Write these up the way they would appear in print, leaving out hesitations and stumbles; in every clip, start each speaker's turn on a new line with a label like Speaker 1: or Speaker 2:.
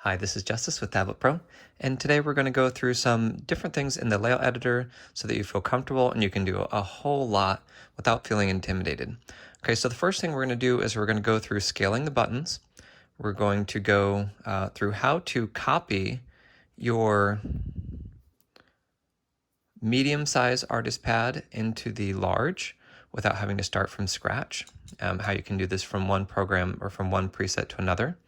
Speaker 1: Hi, this is Justice with Tablet Pro, and today we're going to go through some different things in the layout editor so that you feel comfortable and you can do a whole lot without feeling intimidated. Okay, so the first thing we're going to do is we're going to go through scaling the buttons. We're going to go through how to copy your medium-size artist pad into the large without having to start from scratch, how you can do this from one program or from one preset to another.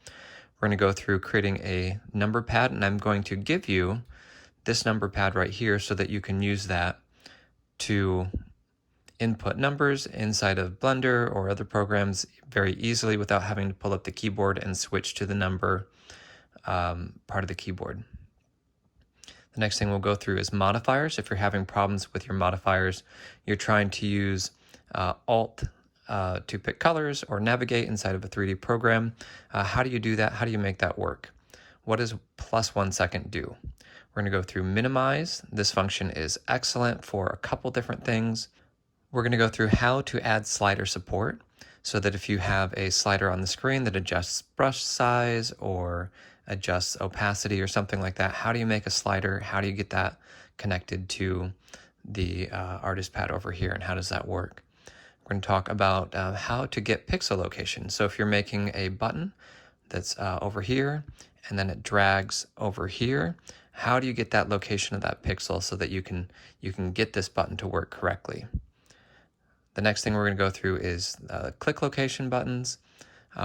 Speaker 1: We're going to go through creating a number pad, and I'm going to give you this number pad right here so that you can use that to input numbers inside of Blender or other programs very easily without having to pull up the keyboard and switch to the number part of the keyboard. The next thing we'll go through is modifiers. If you're having problems with your modifiers, you're trying to use Alt to pick colors or navigate inside of a 3D program. How do you do that? How do you make that work? What does +1 second do? We're going to go through minimize. This function is excellent for a couple different things. We're going to go through how to add slider support so that if you have a slider on the screen that adjusts brush size or adjusts opacity or something like that, how do you make a slider? How do you get that connected to the artist pad over here, and how does that work? We're going to talk about how to get pixel location. So if you're making a button that's over here and then it drags over here, how do you get that location of that pixel so that you can get this button to work correctly? The next thing we're going to go through is click location buttons,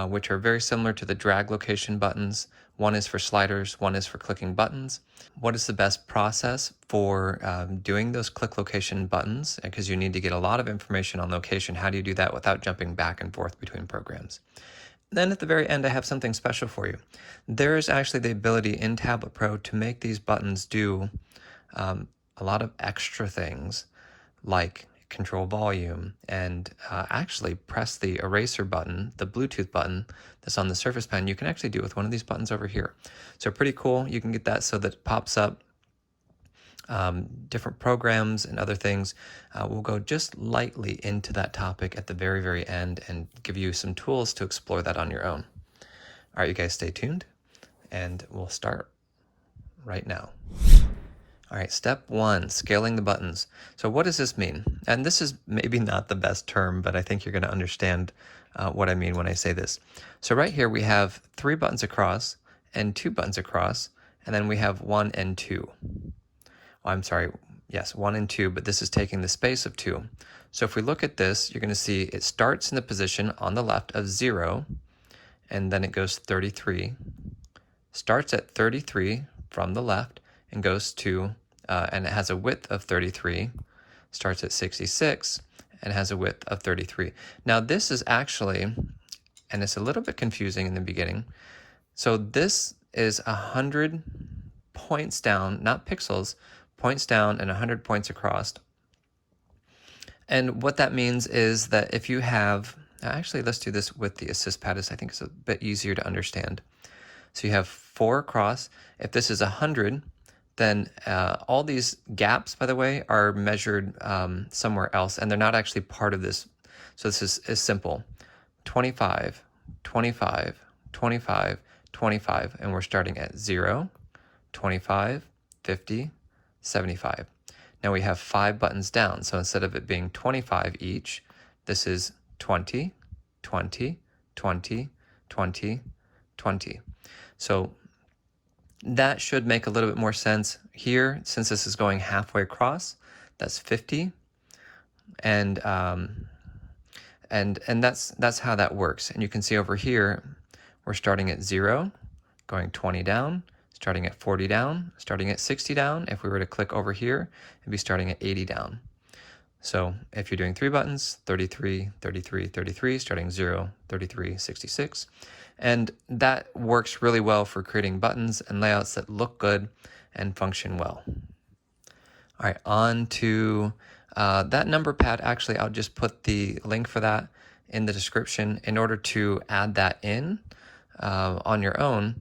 Speaker 1: which are very similar to the drag location buttons. One is for sliders, one is for clicking buttons. What is the best process for doing those click location buttons? Because you need to get a lot of information on location. How do you do that without jumping back and forth between programs? Then at the very end, I have something special for you. There is actually the ability in Tablet Pro to make these buttons do a lot of extra things, like control volume and actually press the eraser button, the Bluetooth button that's on the Surface Pen. You can actually do it with one of these buttons over here. So pretty cool. You can get that so that it pops up different programs and other things. We'll go just lightly into that topic at the very, very end and give you some tools to explore that on your own. All right, you guys stay tuned and we'll start right now. All right, step 1, scaling the buttons. So what does this mean? And this is maybe not the best term, but I think you're going to understand what I mean when I say this. So right here we have 3 buttons across and 2 buttons across, and then we have 1 and 2. Oh, I'm sorry, yes, 1 and 2, but this is taking the space of 2. So if we look at this, you're going to see it starts in the position on the left of 0, and then it goes 33. Starts at 33 from the left and goes to and it has a width of 33, starts at 66, and has a width of 33. Now this is actually, and it's a little bit confusing in the beginning, so this is 100 points down, not pixels, points down and 100 points across. And what that means is that if you have, actually let's do this with the assist pad, I think it's a bit easier to understand. So you have 4 across. If this is 100, then all these gaps, by the way, are measured somewhere else, and they're not actually part of this. So this is simple. 25, 25, 25, 25, and we're starting at 0, 25, 50, 75. Now we have 5 buttons down, so instead of it being 25 each, this is 20, 20, 20, 20, 20. So that should make a little bit more sense here, since this is going halfway across. That's 50, and that's how that works. And you can see over here, we're starting at 0, going 20 down, starting at 40 down, starting at 60 down. If we were to click over here, it'd be starting at 80 down. So if you're doing 3 buttons, 33, 33, 33, starting 0, 33, 66. And that works really well for creating buttons and layouts that look good and function well. All right, on to that number pad. Actually, I'll just put the link for that in the description. In order to add that in on your own,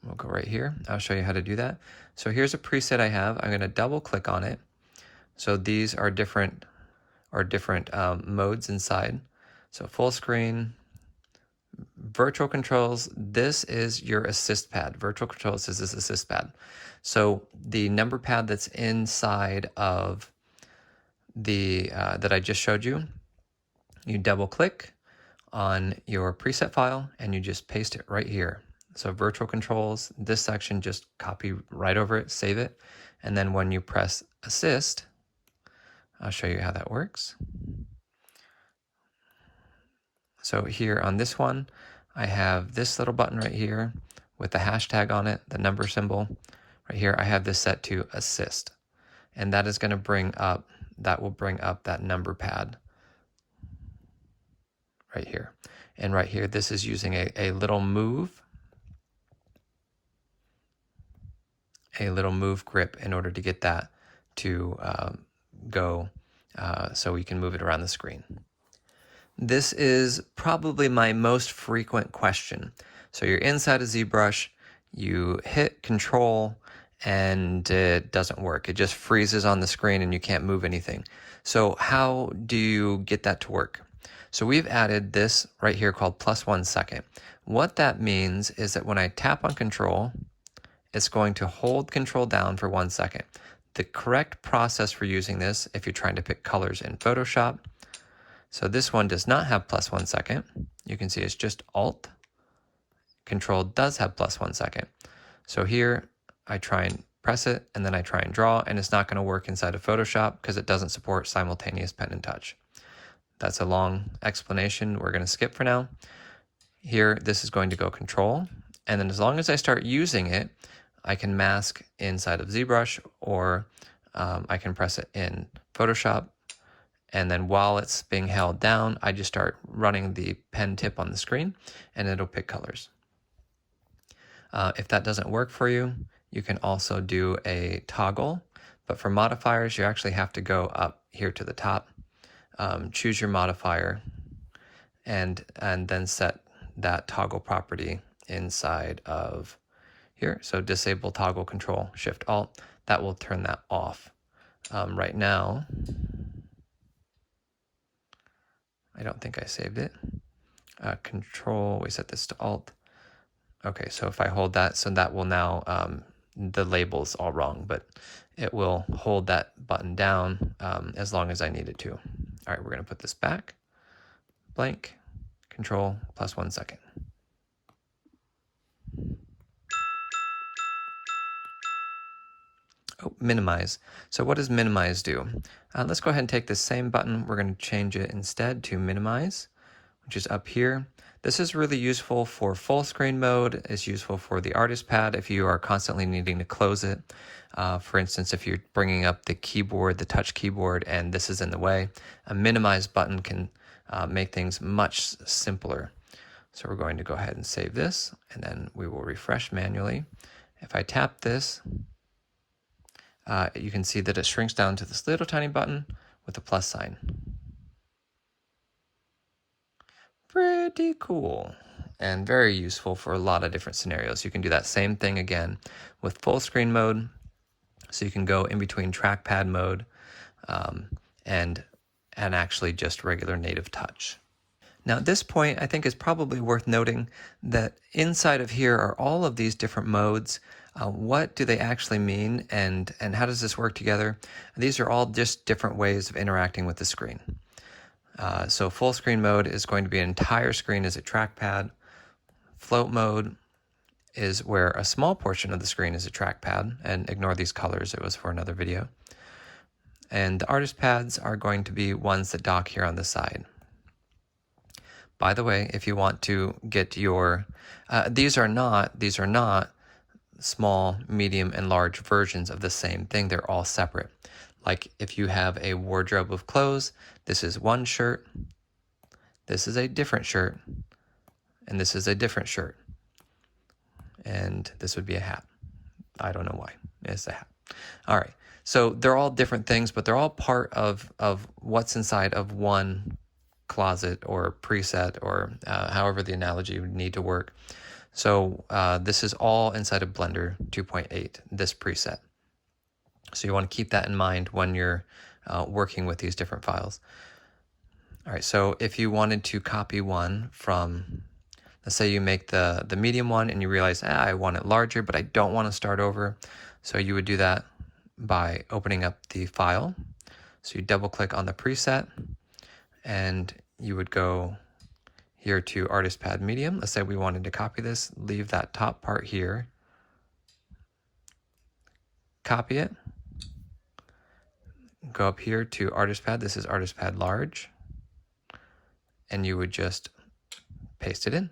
Speaker 1: we'll go right here. I'll show you how to do that. So here's a preset I have. I'm going to double click on it. So these are different modes inside. So full screen, virtual controls, this is your assist pad. Virtual controls is this assist pad. So the number pad that's inside of the that I just showed you, you double click on your preset file and you just paste it right here. So virtual controls, this section, just copy right over it, save it. And then when you press assist, I'll show you how that works. So here on this one, I have this little button right here with the hashtag on it, the number symbol. Right here, I have this set to assist. And that is going to bring up, that will bring up that number pad right here. And right here, this is using a little move grip in order to get that to go so we can move it around the screen. This is probably my most frequent question. So you're inside of ZBrush, you hit Ctrl, and it doesn't work. It just freezes on the screen and you can't move anything. So how do you get that to work? So we've added this right here called +1 second. What that means is that when I tap on Control, it's going to hold Control down for 1 second. The correct process for using this, if you're trying to pick colors in Photoshop, so this one does not have +1 second. You can see it's just Alt. Control does have +1 second. So here I try and press it and then I try and draw, and it's not going to work inside of Photoshop because it doesn't support simultaneous pen and touch. That's a long explanation we're going to skip for now. Here, this is going to go Control, and then as long as I start using it, I can mask inside of ZBrush, or I can press it in Photoshop, and then while it's being held down, I just start running the pen tip on the screen, and it'll pick colors. If that doesn't work for you, you can also do a toggle, but for modifiers, you actually have to go up here to the top, choose your modifier, and then set that toggle property inside of here. So disable toggle Control Shift Alt. That will turn that off. Right now, I don't think I saved it. Control, we set this to Alt. Okay, so if I hold that, so that will now, the label's all wrong, but it will hold that button down as long as I need it to. All right, we're gonna put this back, blank, Control +1 second. Oh, minimize. So what does minimize do? Let's go ahead and take this same button. We're going to change it instead to minimize, which is up here. This is really useful for full screen mode. It's useful for the artist pad if you are constantly needing to close it. For instance, if you're bringing up the keyboard, the touch keyboard, and this is in the way, a minimize button can make things much simpler. So we're going to go ahead and save this, and then we will refresh manually. If I tap this, you can see that it shrinks down to this little tiny button with a plus sign. Pretty cool and very useful for a lot of different scenarios. You can do that same thing again with full screen mode. So you can go in between trackpad mode and actually just regular native touch. Now at this point, I think it's probably worth noting that inside of here are all of these different modes. What do they actually mean, and how does this work together? These are all just different ways of interacting with the screen. So full screen mode is going to be an entire screen as a trackpad. Float mode is where a small portion of the screen is a trackpad, and ignore these colors, it was for another video. And the artist pads are going to be ones that dock here on the side. By the way, if you want to get your, these are not small, medium, and large versions of the same thing. They're all separate. Like if you have a wardrobe of clothes, this is one shirt, this is a different shirt, and this is a different shirt. And this would be a hat. I don't know why. It's a hat. All right. So they're all different things, but they're all part of what's inside of one closet or preset, or however the analogy would need to work. So this is all inside of Blender 2.8, this preset. So you want to keep that in mind when you're working with these different files. All right, so if you wanted to copy one from, Let's say you make the medium one and you realize, I want it larger, but I don't want to start over. So you would do that by opening up the file. So you double click on the preset and you would go here to Artist Pad Medium. Let's say we wanted to copy this, leave that top part here, copy it, go up here to Artist Pad. This is Artist Pad Large, and you would just paste it in,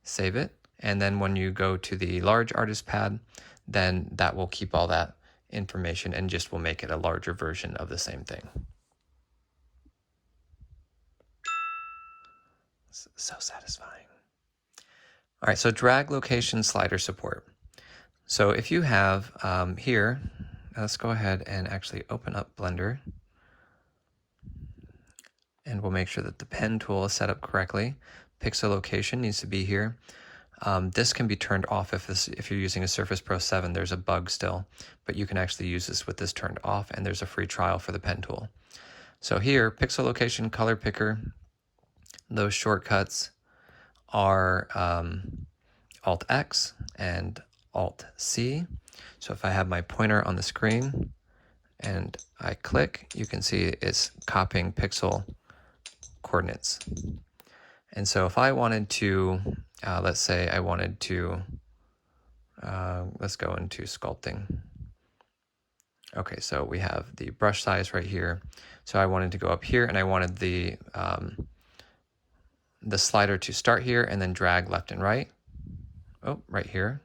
Speaker 1: save it, and then when you go to the large Artist Pad, then that will keep all that information and just will make it a larger version of the same thing. So satisfying. All right, so drag location slider support. So if you have here, let's go ahead and actually open up Blender, and we'll make sure that the pen tool is set up correctly. Pixel location needs to be here. This can be turned off if you're using a Surface Pro 7. There's a bug still, but you can actually use this with this turned off, and there's a free trial for the pen tool. So here, pixel location, color picker, those shortcuts are Alt-X and Alt-C. So if I have my pointer on the screen and I click, you can see it's copying pixel coordinates. And so if I wanted to, let's say I wanted to, let's go into sculpting. Okay, so we have the brush size right here. So I wanted to go up here and I wanted the slider to start here and then drag left and right. Oh, right here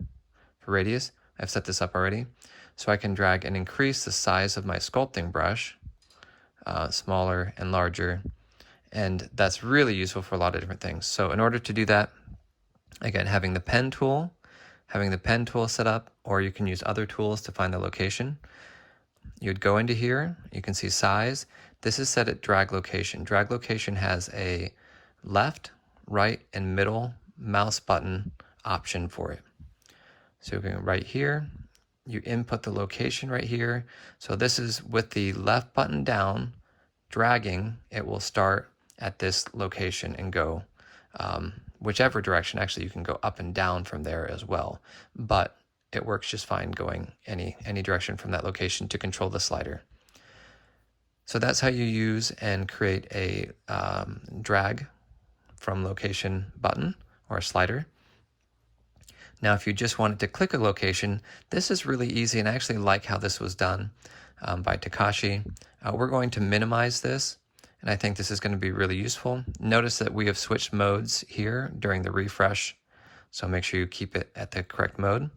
Speaker 1: for radius. I've set this up already. So I can drag and increase the size of my sculpting brush, smaller and larger. And that's really useful for a lot of different things. So in order to do that, again, having the pen tool set up, or you can use other tools to find the location. You'd go into here, you can see size. This is set at drag location. Drag location has a left, right, and middle mouse button option for it. So you're going right here, you input the location right here. So this is with the left button down, dragging, it will start at this location and go whichever direction. Actually, you can go up and down from there as well, but it works just fine going any direction from that location to control the slider. So that's how you use and create a drag from location button or a slider. Now, if you just wanted to click a location, this is really easy, and I actually like how this was done by Takashi. We're going to minimize this, and I think this is going to be really useful. Notice that we have switched modes here during the refresh, so make sure you keep it at the correct mode.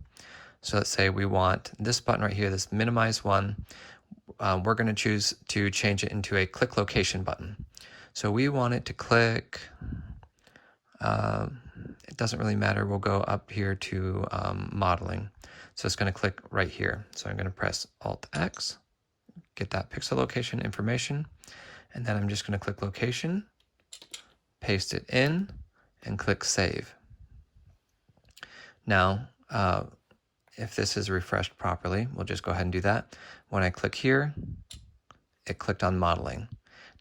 Speaker 1: So let's say we want this button right here, this minimize one. We're going to choose to change it into a click location button. So we want it to click, it doesn't really matter, we'll go up here to modeling. So it's going to click right here. So I'm going to press Alt-X, get that pixel location information, and then I'm just going to click location, paste it in, and click save. Now, if this is refreshed properly, we'll just go ahead and do that. When I click here, it clicked on modeling.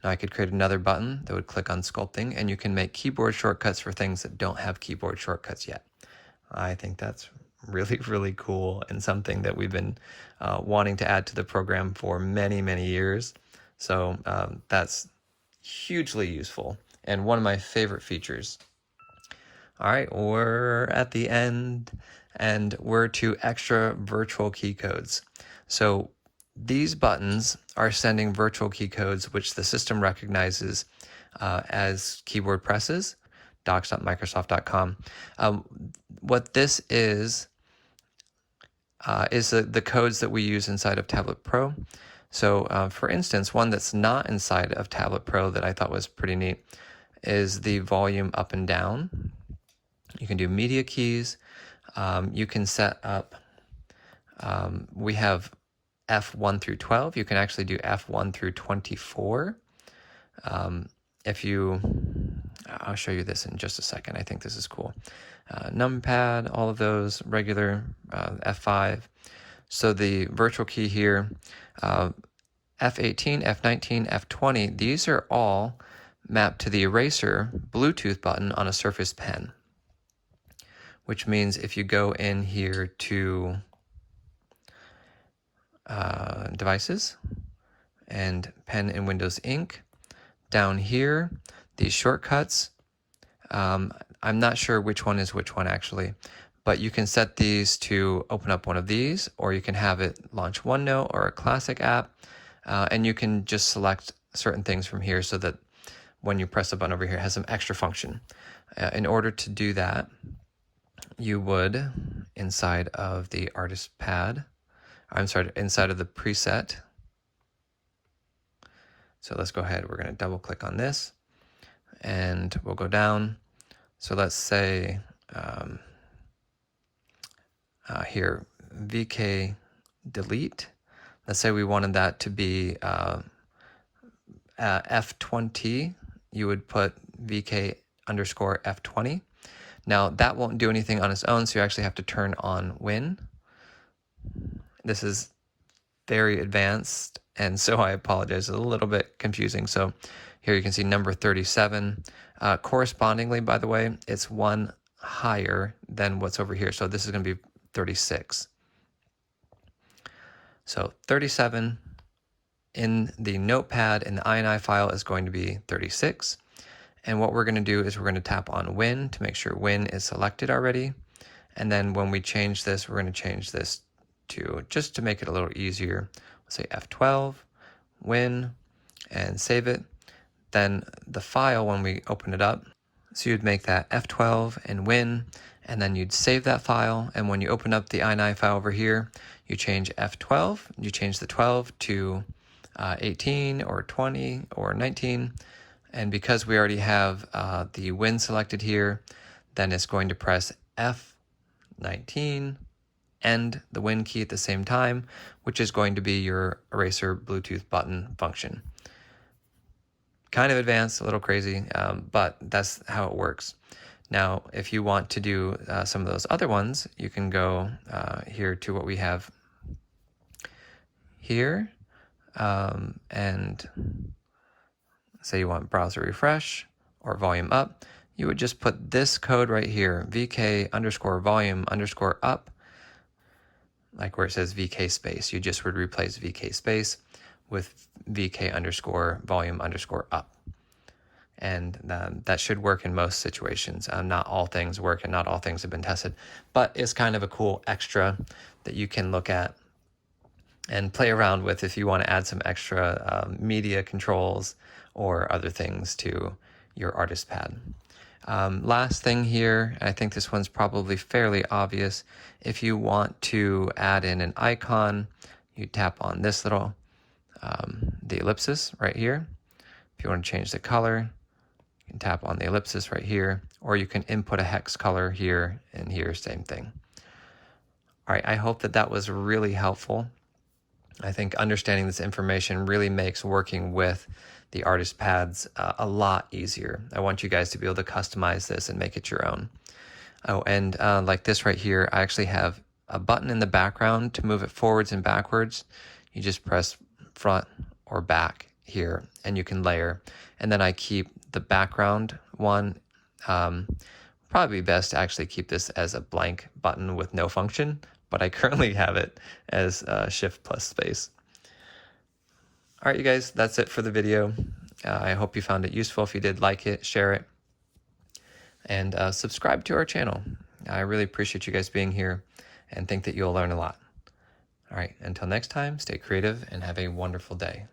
Speaker 1: Now I could create another button that would click on sculpting, and you can make keyboard shortcuts for things that don't have keyboard shortcuts yet. I think that's really, really cool and something that we've been wanting to add to the program for many, many years. So that's hugely useful and one of my favorite features. All right, we're at the end, and we're to extra virtual key codes. So these buttons are sending virtual key codes, which the system recognizes as keyboard presses, docs.microsoft.com. What this is the codes that we use inside of Tablet Pro. So for instance, one that's not inside of Tablet Pro that I thought was pretty neat is the volume up and down. You can do media keys. You can set up, we have F1 through 12. You can actually do F1 through 24. I'll show you this in just a second. I think this is cool. Numpad, all of those, regular, F5. So the virtual key here, F18, F19, F20, these are all mapped to the eraser Bluetooth button on a Surface Pen. which means if you go in here to devices and pen and Windows ink, down here, these shortcuts, I'm not sure which one is which one actually, but you can set these to open up one of these, or you can have it launch OneNote or a classic app, and you can just select certain things from here so that when you press a button over here, it has some extra function. In order to do that, you would, inside of the artist pad, inside of the preset. So let's go ahead, we're going to double click on this and we'll go down. So let's say here, VK delete. Let's say we wanted that to be F20. You would put VK underscore F20. Now that won't do anything on its own, so you actually have to turn on Win. This is very advanced, and so I apologize, it's a little bit confusing. So here you can see number 37. Correspondingly, by the way, it's one higher than what's over here. So this is going to be 36. So 37 in the notepad in the INI file is going to be 36. And what we're going to do is we're going to tap on Win to make sure Win is selected already. And then when we change this, we're going to change this to, just to make it a little easier, we'll say F12, Win, and save it. Then the file, when we open it up, so you'd make that F12 and Win, and then you'd save that file. And when you open up the INI file over here, you change F12, you change the 12 to 18 or 20 or 19. And because we already have the Win selected here, then it's going to press F19 and the Win key at the same time, which is going to be your eraser Bluetooth button function. Kind of advanced, a little crazy, but that's how it works. Now, if you want to do some of those other ones, you can go here to what we have here, and say you want browser refresh or volume up, you would just put this code right here, VK underscore volume underscore up, like where it says VK space. You just would replace VK space with VK underscore volume underscore up. And that should work in most situations. Not all things work and not all things have been tested, but it's kind of a cool extra that you can look at and play around with if you want to add some extra media controls or other things to your artist pad. Last thing here, I think this one's probably fairly obvious. If you want to add in an icon, you tap on this little, the ellipsis right here. If you want to change the color, you can tap on the ellipsis right here, or you can input a hex color here and here, same thing. All right, I hope that that was really helpful. I think understanding this information really makes working with the artist pads a lot easier. I want you guys to be able to customize this and make it your own. Oh, and like this right here, I actually have a button in the background to move it forwards and backwards. You just press front or back here and you can layer. And then I keep the background one. Probably be best to actually keep this as a blank button with no function, but I currently have it as Shift plus space. All right, you guys, that's it for the video. I hope you found it useful. If you did, like it, share it, and subscribe to our channel. I really appreciate you guys being here and think that you'll learn a lot. All right, until next time, stay creative and have a wonderful day.